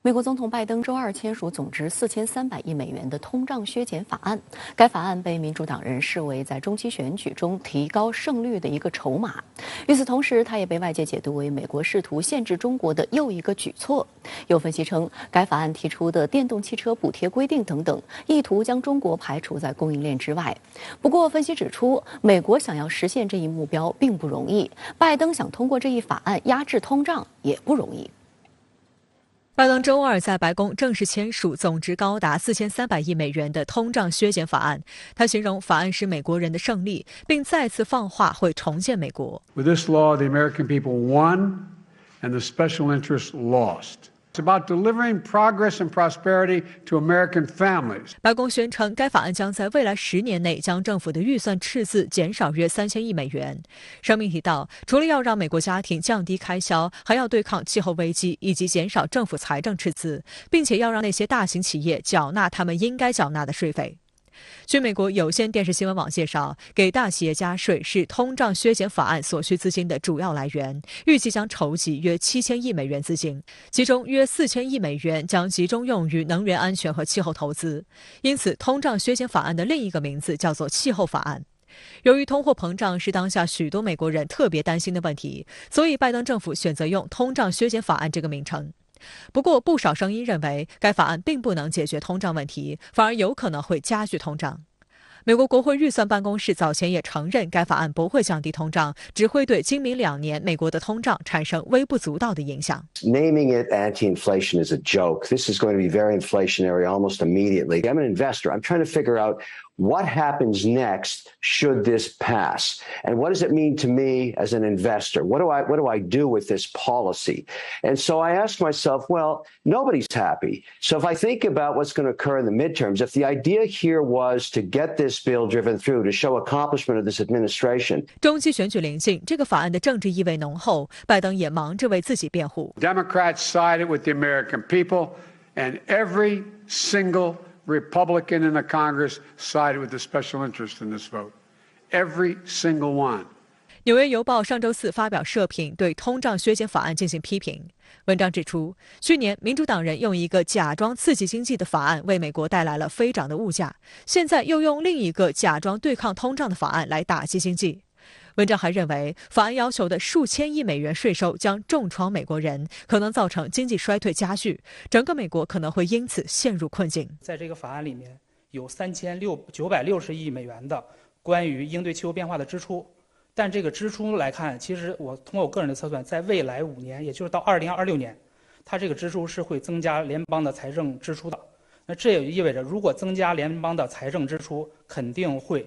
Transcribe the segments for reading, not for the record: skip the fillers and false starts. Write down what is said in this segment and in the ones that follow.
美国总统拜登周二签署总值4300亿美元的通胀削减法案。该法案被民主党人视为在中期选举中提高胜率的一个筹码。与此同时，它也被外界解读为美国试图限制中国的又一个举措。有分析称，该法案提出的电动汽车补贴规定等等，意图将中国排除在供应链之外。不过，分析指出，美国想要实现这一目标并不容易，拜登想通过这一法案压制通胀也不容易。拜登周二在白宫正式签署总值高达4300亿美元的通胀削减法案。他形容法案是美国人的胜利，并再次放话会重建美国。With this law, the American people won, and the special interests lost. It's about delivering progress and prosperity to American families. 白宫宣称，该法案将在未来10年内将政府的预算赤字减少约3000亿美元。声明提到，除了要让美国家庭降低开销，还要对抗气候危机以及减少政府财政赤字，并且要让那些大型企业缴纳他们应该缴纳的税费。据美国有线电视新闻网介绍，给大企业加税是通胀削减法案所需资金的主要来源，预计将筹集约7000亿美元资金，其中约4000亿美元将集中用于能源安全和气候投资。因此，通胀削减法案的另一个名字叫做气候法案。由于通货膨胀是当下许多美国人特别担心的问题，所以拜登政府选择用通胀削减法案这个名称。不过，不少声音认为，该法案并不能解决通胀问题，反而有可能会加剧通胀。美国国会预算办公室早前也承认，该法案不会降低通胀，只会对今明2年美国的通胀产生微不足道的影响。Naming it anti-inflation is a joke. This is going to be very inflationary almost immediately. I'm an investor. I'm trying to figure out what happens next should this pass? And what does it mean to me as an investor? What do I do with this policy? And so I asked myself, well, nobody's happy. So if I think about what's going to occur in the midterms, if the idea here was to get this bill driven through to show accomplishment of this administration. 中期选举临近，这个法案的政治意味浓厚，拜登也忙着为自己辩护。Democrats sided with the American people, and every single Republican in the Congress sided with the special interest in this vote. Every single one. 纽约邮报上周四发表社评，对通胀削减法案进行批评。文章指出，去年民主党人用一个假装刺激经济的法案为美国带来了飞涨的物价，现在又用另一个假装对抗通胀的法案来打击经济。文章还认为，法案要求的数千亿美元税收将重创美国人，可能造成经济衰退加剧，整个美国可能会因此陷入困境。在这个法案里面有3960亿美元的关于应对气候变化的支出，但这个支出来看，其实我通过我个人的测算，在未来5年，也就是到2026年，它这个支出是会增加联邦的财政支出的。那这也意味着，如果增加联邦的财政支出，肯定会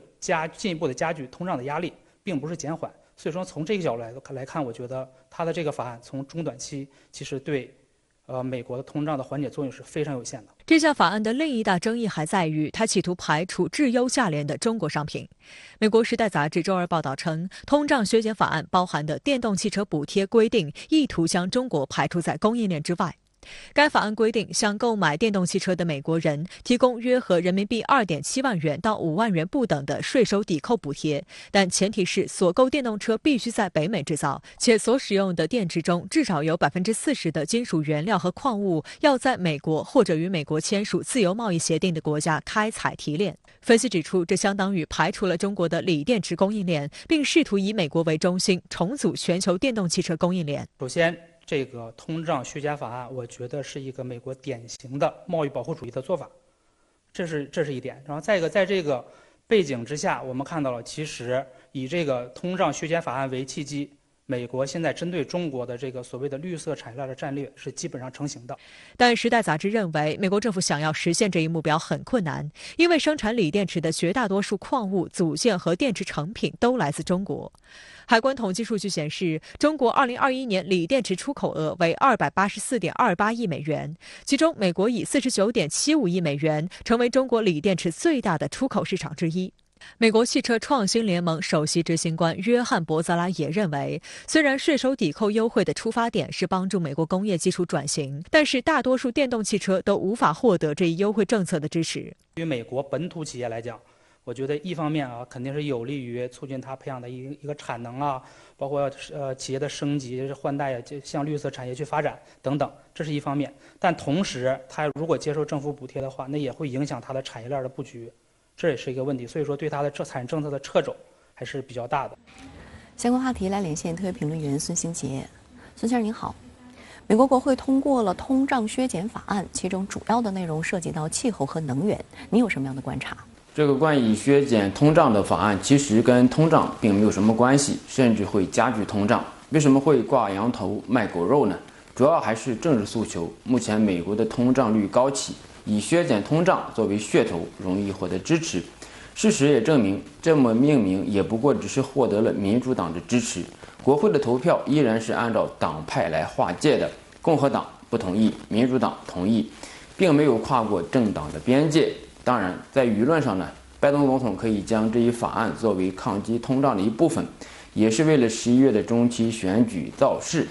进一步的加剧通胀的压力，并不是减缓。所以说，从这个角度来看，我觉得它的这个法案从中短期其实对美国的通胀的缓解作用是非常有限的。这项法案的另一大争议还在于，它企图排除质优价廉的中国商品。美国《时代》杂志周二报道称，通胀削减法案包含的电动汽车补贴规定，意图将中国排除在供应链之外。该法案规定，向购买电动汽车的美国人提供约合人民币2.7万元到5万元不等的税收抵扣补贴，但前提是所购电动车必须在北美制造，且所使用的电池中至少有40%的金属原料和矿物要在美国或者与美国签署自由贸易协定的国家开采提炼。分析指出，这相当于排除了中国的锂电池供应链，并试图以美国为中心重组全球电动汽车供应链。首先，这个通胀削减法案，我觉得是一个美国典型的贸易保护主义的做法，这是一点。然后再一个，在这个背景之下，我们看到了，其实以这个通胀削减法案为契机，美国现在针对中国的这个所谓的绿色产业链的战略是基本上成型的。但《时代》杂志认为，美国政府想要实现这一目标很困难，因为生产锂电池的绝大多数矿物、组件和电池成品都来自中国。海关统计数据显示，中国2021年锂电池出口额为284.28亿美元，其中美国以49.75亿美元成为中国锂电池最大的出口市场之一。美国汽车创新联盟首席执行官约翰·博泽拉也认为，虽然税收抵扣优惠的出发点是帮助美国工业基础转型，但是大多数电动汽车都无法获得这一优惠政策的支持。对于美国本土企业来讲，我觉得一方面啊，肯定是有利于促进它培养的一个产能啊，包括企业的升级换代啊，向绿色产业去发展等等，这是一方面。但同时，它如果接受政府补贴的话，那也会影响它的产业链的布局，这也是一个问题。所以说，对它的产业政策的掣肘还是比较大的。相关话题来连线特约评论员孙兴杰。孙先生您好，美国国会通过了通胀削减法案，其中主要的内容涉及到气候和能源，您有什么样的观察？这个关于削减通胀的法案，其实跟通胀并没有什么关系，甚至会加剧通胀。为什么会挂羊头卖狗肉呢？主要还是政治诉求。目前美国的通胀率高企，以削减通胀作为噱头，容易获得支持。事实也证明，这么命名也不过只是获得了民主党的支持。国会的投票依然是按照党派来划界的，共和党不同意，民主党同意，并没有跨过政党的边界。当然，在舆论上呢，拜登总统可以将这一法案作为抗击通胀的一部分，也是为了11月的中期选举造势。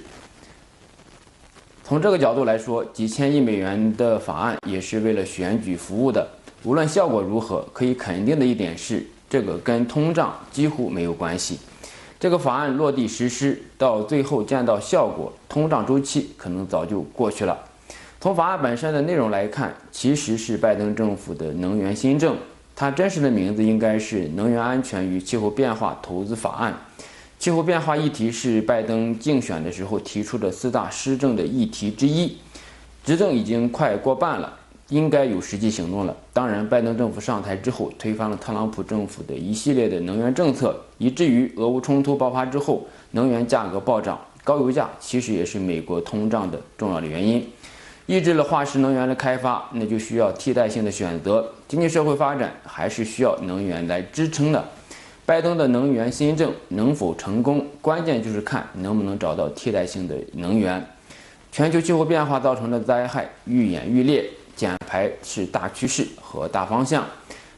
从这个角度来说，几千亿美元的法案也是为了选举服务的。无论效果如何，可以肯定的一点是，这个跟通胀几乎没有关系。这个法案落地实施，到最后见到效果，通胀周期可能早就过去了。从法案本身的内容来看，其实是拜登政府的能源新政，它真实的名字应该是能源安全与气候变化投资法案。气候变化议题是拜登竞选的时候提出的4大施政的议题之一，执政已经快过半了，应该有实际行动了。当然，拜登政府上台之后推翻了特朗普政府的一系列的能源政策，以至于俄乌冲突爆发之后，能源价格暴涨，高油价其实也是美国通胀的重要的原因。抑制了化石能源的开发，那就需要替代性的选择。经济社会发展还是需要能源来支撑的。拜登的能源新政能否成功，关键就是看能不能找到替代性的能源。全球气候变化造成的灾害愈演愈烈，减排是大趋势和大方向。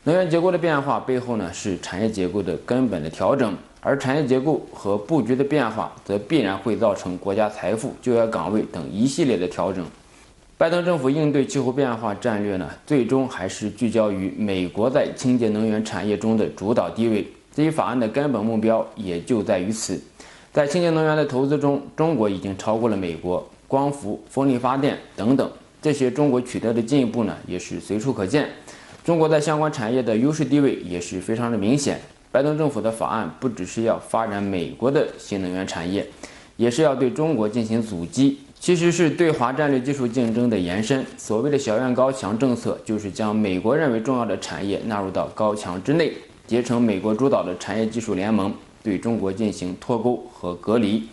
能源结构的变化背后呢，是产业结构的根本的调整，而产业结构和布局的变化，则必然会造成国家财富、就业岗位等一系列的调整。拜登政府应对气候变化战略呢，最终还是聚焦于美国在清洁能源产业中的主导地位。这一法案的根本目标也就在于此。在清洁能源的投资中，中国已经超过了美国，光伏、风力发电等等，这些中国取得的进步呢，也是随处可见。中国在相关产业的优势地位也是非常的明显。拜登政府的法案不只是要发展美国的新能源产业，也是要对中国进行阻击，其实是对华战略技术竞争的延伸。所谓的小院高墙政策，就是将美国认为重要的产业纳入到高墙之内，结成美国主导的产业技术联盟，对中国进行脱钩和隔离。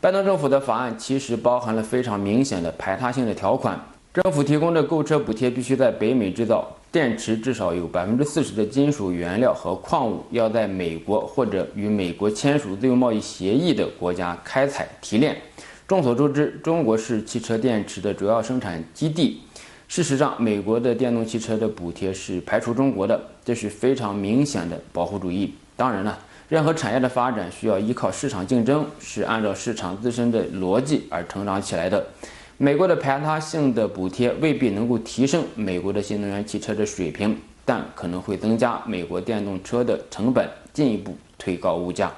拜登政府的法案其实包含了非常明显的排他性的条款，政府提供的购车补贴必须在北美制造，电池至少有40%的金属原料和矿物要在美国或者与美国签署自由贸易协议的国家开采提炼。众所周知，中国是汽车电池的主要生产基地。事实上，美国的电动汽车的补贴是排除中国的，这是非常明显的保护主义。当然了，任何产业的发展需要依靠市场竞争，是按照市场自身的逻辑而成长起来的。美国的排他性的补贴未必能够提升美国的新能源汽车的水平，但可能会增加美国电动车的成本，进一步推高物价。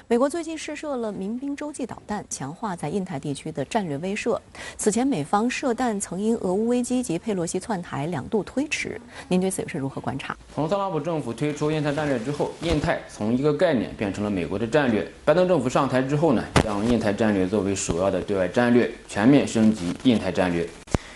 美国最近试射了民兵洲际导弹，强化在印太地区的战略威慑。此前，美方射弹曾因俄乌危机及佩洛西窜台2度推迟。您对此又是如何观察？从特朗普政府推出印太战略之后，印太从一个概念变成了美国的战略。拜登政府上台之后呢，将印太战略作为首要的对外战略，全面升级印太战略。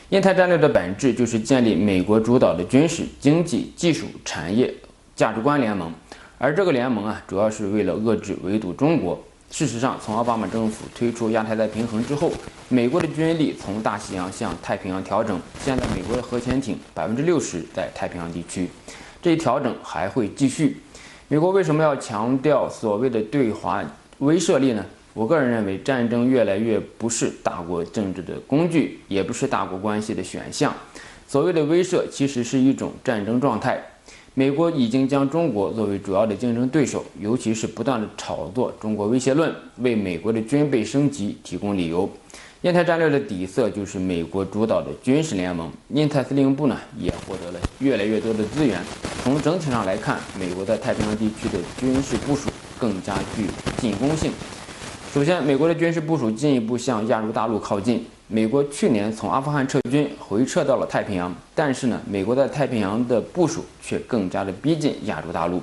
印太战略的本质就是建立美国主导的军事、经济、技术、产业、价值观联盟。而这个联盟主要是为了遏制围堵中国。事实上，从奥巴马政府推出亚太再平衡之后，美国的军力从大西洋向太平洋调整，现在美国的核潜艇60%在太平洋地区，这一调整还会继续。美国为什么要强调所谓的对华威慑力呢？我个人认为，战争越来越不是大国政治的工具，也不是大国关系的选项。所谓的威慑其实是一种战争状态。美国已经将中国作为主要的竞争对手，尤其是不断的炒作中国威胁论，为美国的军备升级提供理由。印太战略的底色就是美国主导的军事联盟，印太司令部呢也获得了越来越多的资源，从整体上来看，美国在太平洋地区的军事部署更加具进攻性。首先，美国的军事部署进一步向亚洲大陆靠近。美国去年从阿富汗撤军，回撤到了太平洋，但是呢，美国在太平洋的部署却更加的逼近亚洲大陆，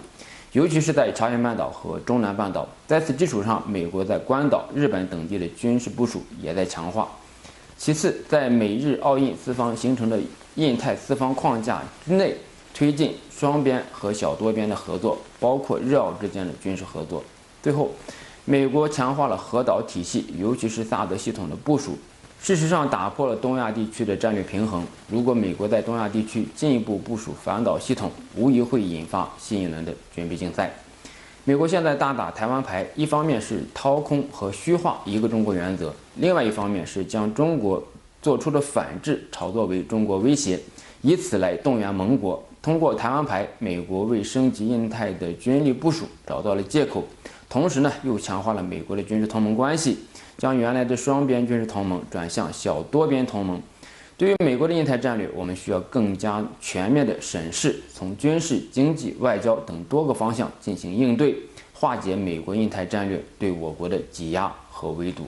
尤其是在朝鲜半岛和中南半岛。在此基础上，美国在关岛、日本等地的军事部署也在强化。其次，在美日澳印四方形成的印太四方框架之内，推进双边和小多边的合作，包括日澳之间的军事合作。最后，美国强化了核岛体系，尤其是萨德系统的部署，事实上打破了东亚地区的战略平衡。如果美国在东亚地区进一步部署反导系统，无疑会引发新一轮的军备竞赛。美国现在大打台湾牌，一方面是掏空和虚化一个中国原则，另外一方面是将中国做出的反制炒作为中国威胁，以此来动员盟国。通过台湾牌，美国为升级印太的军力部署找到了借口，同时呢又强化了美国的军事同盟关系，将原来的双边军事同盟转向小多边同盟。对于美国的印太战略，我们需要更加全面的审视，从军事、经济、外交等多个方向进行应对，化解美国印太战略对我国的挤压和围堵。